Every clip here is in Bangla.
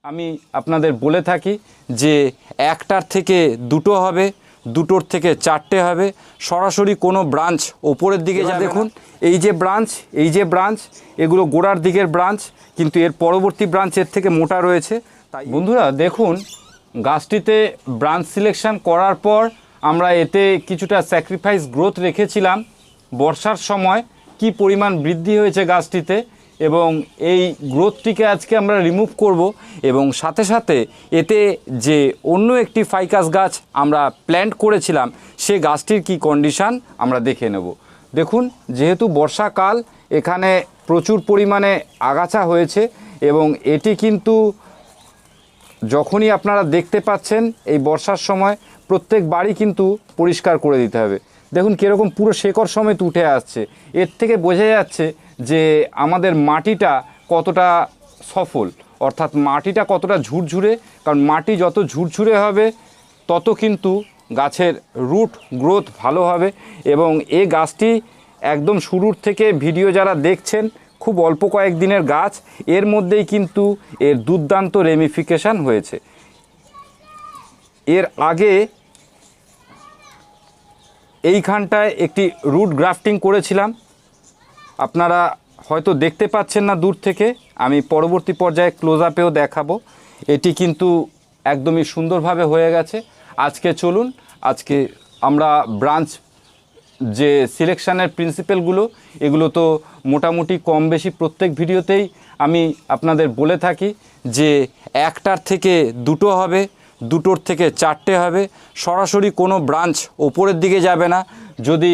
আমি আপনাদের বলে থাকি যে একটার থেকে দুটো হবে, দুটোর থেকে চারটে হবে, সরাসরি কোনো ব্রাঞ্চ ওপরের দিকে যাবে। দেখুন এই যে ব্রাঞ্চ এগুলো গোড়ার দিকের ব্রাঞ্চ, কিন্তু এর পরবর্তী ব্রাঞ্চ এর থেকে মোটা রয়েছে। তাই বন্ধুরা দেখুন, গাছটিতে ব্রাঞ্চ সিলেকশন করার পর আমরা এতে কিছুটা স্যাক্রিফাইস গ্রোথ রেখেছিলাম। বর্ষার সময় কি পরিমাণ বৃদ্ধি হয়েছে গাছটিতে, এবং এই গ্রোথটিকে আজকে আমরা রিমুভ করব, এবং সাথে সাথে এতে যে অন্য একটি ফাইকাস গাছ আমরা প্ল্যান্ট করেছিলাম সে গাছটির কি কন্ডিশান আমরা দেখে নেব। দেখুন, যেহেতু বর্ষাকাল এখানে প্রচুর পরিমাণে আগাছা হয়েছে, এবং এটি কিন্তু যখনই আপনারা দেখতে পাচ্ছেন এই বর্ষার সময় প্রত্যেক বাড়ি কিন্তু পরিষ্কার করে দিতে হবে। দেখুন কীরকম পুরো শেকড় সমেত উঠে আসছে। এর থেকে বোঝা যাচ্ছে যে আমাদের মাটিটা কতটা সফল, অর্থাৎ মাটিটা কতটা ঝুরঝুরে। কারণ মাটি যত ঝুরঝুরে হবে তত কিন্তু গাছের রুট গ্রোথ ভালো হবে। এবং এই গাছটি একদম শুরুর থেকে ভিডিও যারা দেখছেন, খুব অল্প কয়েকদিনের গাছ, এর মধ্যেই কিন্তু এর দুর্দান্ত রেমিফিকেশান হয়েছে। এর আগে এইখানটায় একটি রুট গ্রাফটিং করেছিলাম, আপনারা হয়তো দেখতে পাচ্ছেন না দূর থেকে, আমি পরবর্তী পর্যায়ে ক্লোজ আপেও দেখাবো। এটি কিন্তু একদমই সুন্দরভাবে হয়ে গেছে। আজকে চলুন, আজকে আমরা ব্রাঞ্চ যে সিলেকশানের প্রিন্সিপালগুলো, এগুলো তো মোটামুটি কম বেশি প্রত্যেক ভিডিওতেই আমি আপনাদের বলে থাকি যে একটার থেকে দুটো হবে, দুটোর থেকে চারটে হবে, সরাসরি কোনো ব্রাঞ্চ ওপরের দিকে যাবে না। যদি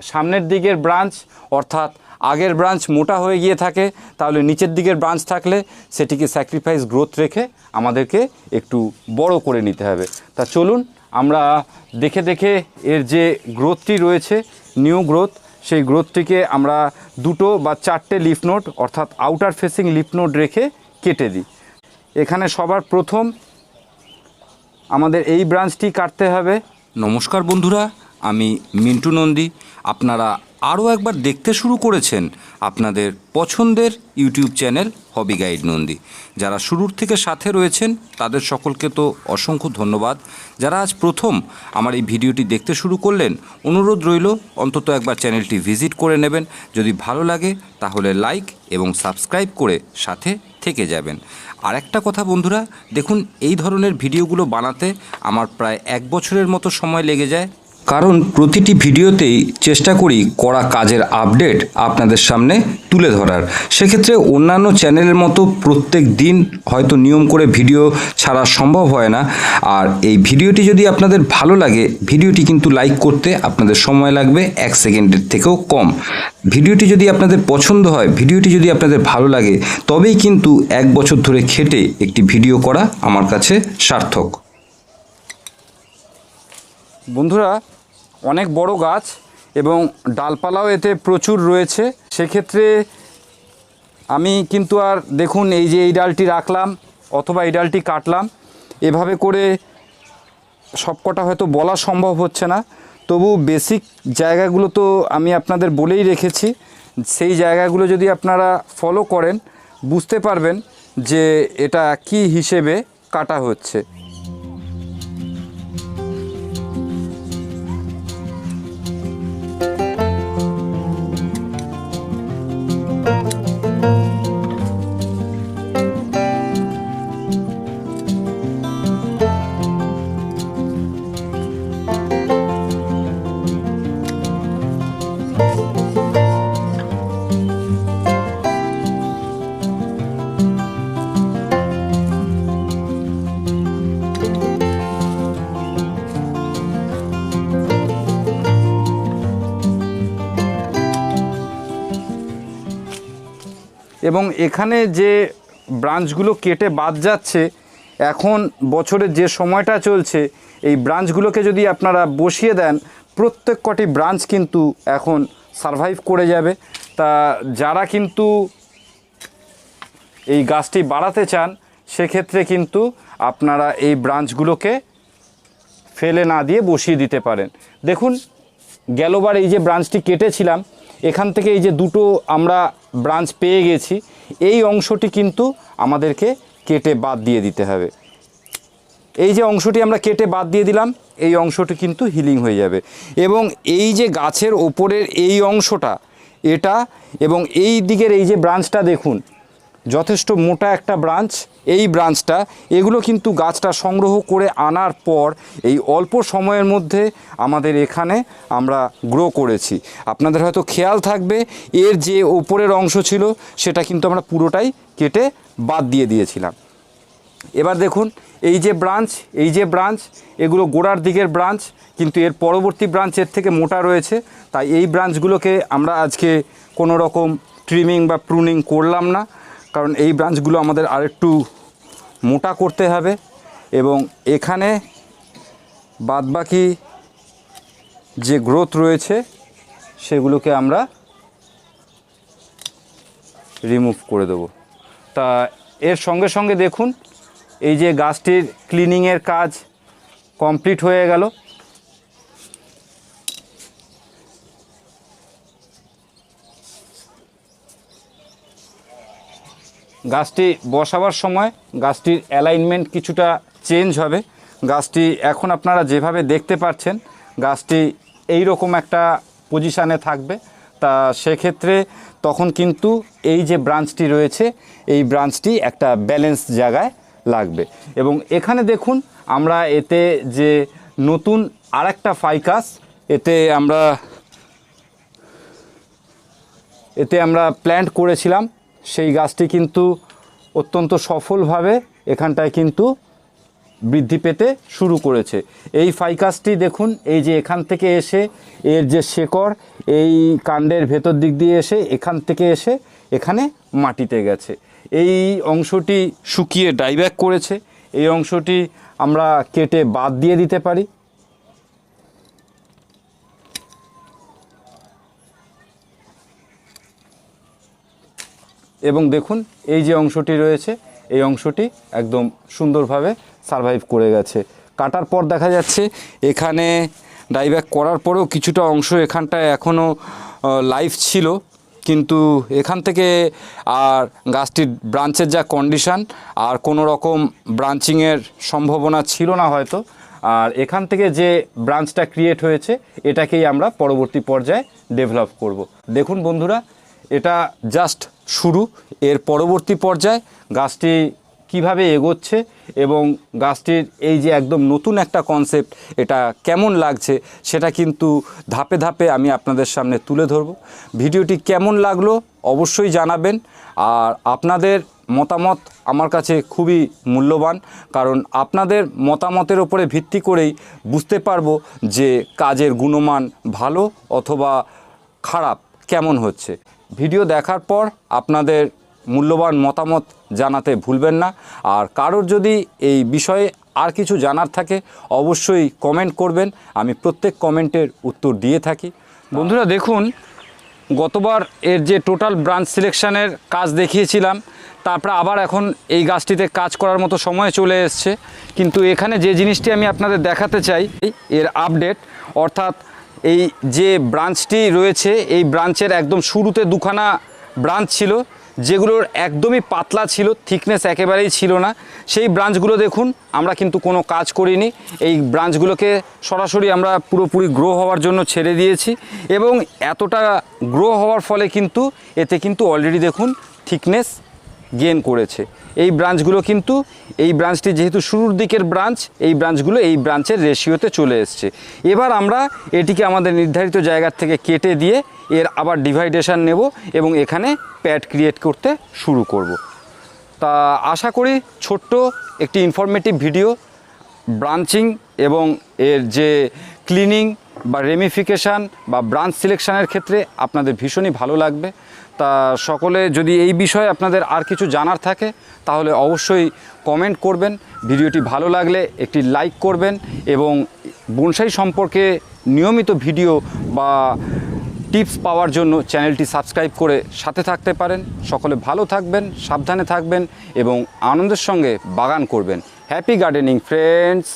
সামনের দিকের ব্রাঞ্চ অর্থাৎ আগের ব্রাঞ্চ মোটা হয়ে গিয়ে থাকে, তাহলে নিচের দিকের ব্রাঞ্চ থাকলে সেটিকে স্যাক্রিফাইস গ্রোথ রেখে আমাদেরকে একটু বড় করে নিতে হবে। তা চলুন আমরা দেখে দেখে এর যে গ্রোথটি রয়েছে, নিউ গ্রোথ, সেই গ্রোথটিকে আমরা দুটো বা চারটে লিফ নোড অর্থাৎ আউটার ফেসিং লিফ নোড রেখে কেটে দিই। এখানে সবার প্রথম আমাদের এই ব্রাঞ্চটি কাটতে হবে। নমস্কার বন্ধুরা, আমি মিন্টু নন্দী। আপনারা আরও একবার দেখতে শুরু করেছেন আপনাদের পছন্দের ইউটিউব চ্যানেল হবি গাইড নন্দী। যারা শুরুর থেকে সাথে রয়েছেন তাদের সকলকে তো অসংখ্য ধন্যবাদ। যারা আজ প্রথম আমার এই ভিডিওটি দেখতে শুরু করলেন, অনুরোধ রইল অন্তত একবার চ্যানেলটি ভিজিট করে নেবেন। যদি ভালো লাগে তাহলে লাইক এবং সাবস্ক্রাইব করে সাথে থেকে যাবেন। আর একটা কথা বন্ধুরা, দেখুন এই ধরনের ভিডিওগুলো বানাতে আমার প্রায় 1 বছরের মতো সময় লেগে যায়, কারণ প্রতিটি ভিডিওতেই চেষ্টা করি করা কাজের আপডেট আপনাদের সামনে তুলে ধরার। সেক্ষেত্রে অন্যান্য চ্যানেলের মতো প্রত্যেক দিন হয়তো নিয়ম করে ভিডিও ছাড়া সম্ভব হয় না। আর এই ভিডিওটি যদি আপনাদের ভালো লাগে, ভিডিওটি কিন্তু লাইক করতে আপনাদের সময় লাগবে 1 সেকেন্ডের থেকেও কম। ভিডিওটি যদি আপনাদের পছন্দ হয়, ভিডিওটি যদি আপনাদের ভালো লাগে, তবেই কিন্তু 1 বছর ধরে খেটে একটি ভিডিও করা আমার কাছে সার্থক। বন্ধুরা, অনেক বড় গাছ এবং ডালপালাও এতে প্রচুর রয়েছে। সেক্ষেত্রে আমি কিন্তু আর দেখুন এই যে এই ডালটি রাখলাম অথবা এই ডালটি কাটলাম, এভাবে করে সবকটা হয়তো বলা সম্ভব হচ্ছে না। তবু বেসিক জায়গাগুলো তো আমি আপনাদের বলেই রেখেছি। সেই জায়গাগুলো যদি আপনারা ফলো করেন বুঝতে পারবেন যে এটা কি হিসেবে কাটা হচ্ছে। এবং এখানে যে ব্রাঞ্চগুলো কেটে বাদ যাচ্ছে, এখন বছরের যে সময়টা চলছে, এই ব্রাঞ্চগুলোকে যদি আপনারা বসিয়ে দেন, প্রত্যেক কটি ব্রাঞ্চ কিন্তু এখন সারভাইভ করে যাবে। তা যারা কিন্তু এই গাছটি বাড়াতে চান সেক্ষেত্রে কিন্তু আপনারা এই ব্রাঞ্চগুলোকে ফেলে না দিয়ে বসিয়ে দিতে পারেন। দেখুন গেলবার এই যে ব্রাঞ্চটি কেটেছিলাম, এখান থেকে এই যে দুটো আমরা ব্রাঞ্চ পেয়ে গেছি, এই অংশটি কিন্তু আমাদেরকে কেটে বাদ দিয়ে দিতে হবে। এই যে অংশটি আমরা কেটে বাদ দিয়ে দিলাম, এই অংশটি কিন্তু হিলিং হয়ে যাবে। এবং এই যে গাছের ওপরের এই অংশটা, এটা এবং এই দিকের এই যে ব্রাঞ্চটা দেখুন, যথেষ্ট মোটা একটা ব্রাঞ্চ। এই ব্রাঞ্চটা, এগুলো কিন্তু গাছটা সংগ্রহ করে আনার পর এই অল্প সময়ের মধ্যে আমাদের এখানে আমরা গ্রো করেছি। আপনাদের হয়তো খেয়াল থাকবে, এর যে ওপরের অংশ ছিল সেটা কিন্তু আমরা পুরোটাই কেটে বাদ দিয়ে দিয়েছিলাম। এবার দেখুন এই যে ব্রাঞ্চ, এগুলো গোড়ার দিকের ব্রাঞ্চ, কিন্তু এর পরবর্তী ব্রাঞ্চ এর থেকে মোটা রয়েছে। তাই এই ব্রাঞ্চগুলোকে আমরা আজকে কোনো রকম ট্রিমিং বা প্রুনিং করলাম না, কারণ এই ব্রাঞ্চগুলো আমাদের আরেকটু মোটা করতে হবে। এবং এখানে বাদবাকি যে গ্রোথ রয়েছে সেগুলোকে আমরা রিমুভ করে দেব। তা এর সঙ্গে সঙ্গে দেখুন এই যে গাছটির ক্লিনিংয়ের কাজ কমপ্লিট হয়ে গেল। গাছটি বসাবার সময় গাছটির অ্যালাইনমেন্ট কিছুটা চেঞ্জ হবে। গাছটি এখন আপনারা যেভাবে দেখতে পাচ্ছেন, গাছটি এই রকম একটা পজিশানে থাকবে। তা সেক্ষেত্রে তখন কিন্তু এই যে ব্রাঞ্চটি রয়েছে, এই ব্রাঞ্চটি একটা ব্যালেন্স জায়গায় লাগবে। এবং এখানে দেখুন আমরা এতে যে নতুন আরেকটা ফাইকাস এতে আমরা প্ল্যান্ট করেছিলাম, সেই গাছটি কিন্তু অত্যন্ত সফলভাবে এখানটায় কিন্তু বৃদ্ধি পেতে শুরু করেছে। এই ফাইকাসটি দেখুন, এই যে এখান থেকে এসে এর যে শেকড় এই কাণ্ডের ভেতর দিক দিয়ে এসে এখান থেকে এসে এখানে মাটিতে গেছে। এই অংশটি শুকিয়ে ডাইব্যাক করেছে। এই অংশটি আমরা কেটে বাদ দিয়ে দিতে পারি। এবং দেখুন এই যে অংশটি রয়েছে, এই অংশটি একদম সুন্দরভাবে সারভাইভ করে গেছে। কাটার পর দেখা যাচ্ছে এখানে ডাইব্যাক করার পরেও কিছুটা অংশ এখানটায় এখনও লাইভ ছিল, কিন্তু এখান থেকে আর গাছটির ব্রাঞ্চের যা কন্ডিশান, আর কোনো রকম ব্রাঞ্চিংয়ের সম্ভাবনা ছিল না হয়তো। আর এখান থেকে যে ব্রাঞ্চটা ক্রিয়েট হয়েছে, এটাকেই আমরা পরবর্তী পর্যায়ে ডেভেলপ করব। দেখুন বন্ধুরা, এটা জাস্ট শুরু। এর পরবর্তী পর্যায়ে গাছটি কিভাবে এগোচ্ছে এবং গাছটির এই যে একদম নতুন একটা কনসেপ্ট, এটা কেমন লাগছে সেটা কিন্তু ধাপে ধাপে আমি আপনাদের সামনে তুলে ধরব। ভিডিওটি কেমন লাগলো অবশ্যই জানাবেন। আর আপনাদের মতামত আমার কাছে খুবই মূল্যবান, কারণ আপনাদের মতামতের উপরে ভিত্তি করেই বুঝতে পারবো যে কাজের গুণমান ভালো অথবা খারাপ কেমন হচ্ছে। ভিডিও দেখার পর আপনাদের মূল্যবান মতামত জানাতে ভুলবেন না। আর কারোর যদি এই বিষয়ে আর কিছু জানার থাকে অবশ্যই কমেন্ট করবেন, আমি প্রত্যেক কমেন্টের উত্তর দিয়ে থাকি। বন্ধুরা দেখুন, গতবার এর যে টোটাল ব্রাঞ্চ সিলেকশানের কাজ দেখিয়েছিলাম, তারপরে আবার এখন এই গাছটিতে কাজ করার মতো সময় চলে এসছে। কিন্তু এখানে যে জিনিসটি আমি আপনাদের দেখাতে চাই, এর আপডেট, অর্থাৎ এই যে ব্রাঞ্চটি রয়েছে, এই ব্রাঞ্চের একদম শুরুতে দুখানা ব্রাঞ্চ ছিল যেগুলোর একদমই পাতলা ছিল, থিকনেস একেবারেই ছিল না। সেই ব্রাঞ্চগুলো দেখুন আমরা কিন্তু কোনো কাজ করিনি, এই ব্রাঞ্চগুলোকে সরাসরি আমরা পুরোপুরি গ্রো হওয়ার জন্য ছেড়ে দিয়েছি। এবং এতটা গ্রো হওয়ার ফলে কিন্তু এতে কিন্তু অলরেডি দেখুন থিকনেস গেইন করেছে। এই ব্রাঞ্চগুলো কিন্তু, এই ব্রাঞ্চটি যেহেতু শুরুর দিকের ব্রাঞ্চ, এই ব্রাঞ্চগুলো এই ব্রাঞ্চের রেশিওতে চলে এসছে। এবার আমরা এটিকে আমাদের নির্ধারিত জায়গার থেকে কেটে দিয়ে এর আবার ডিভাইডেশন নেব এবং এখানে প্যাড ক্রিয়েট করতে শুরু করব। তা আশা করি ছোট্ট একটি ইনফরমেটিভ ভিডিও ব্রাঞ্চিং এবং এর যে ক্লিনিং বা রেমিফিকেশান বা ব্রাঞ্চ সিলেকশানের ক্ষেত্রে আপনাদের ভীষণই ভালো লাগবে। তা সকলে যদি এই বিষয়ে আপনাদের আর কিছু জানার থাকে তাহলে অবশ্যই কমেন্ট করবেন। ভিডিওটি ভালো লাগলে একটি লাইক করবেন এবং বনসাই সম্পর্কে নিয়মিত ভিডিও বা টিপস পাওয়ার জন্য চ্যানেলটি সাবস্ক্রাইব করে সাথে থাকতে পারেন। সকলে ভালো থাকবেন, সাবধানে থাকবেন এবং আনন্দের সঙ্গে বাগান করবেন। Happy gardening friends.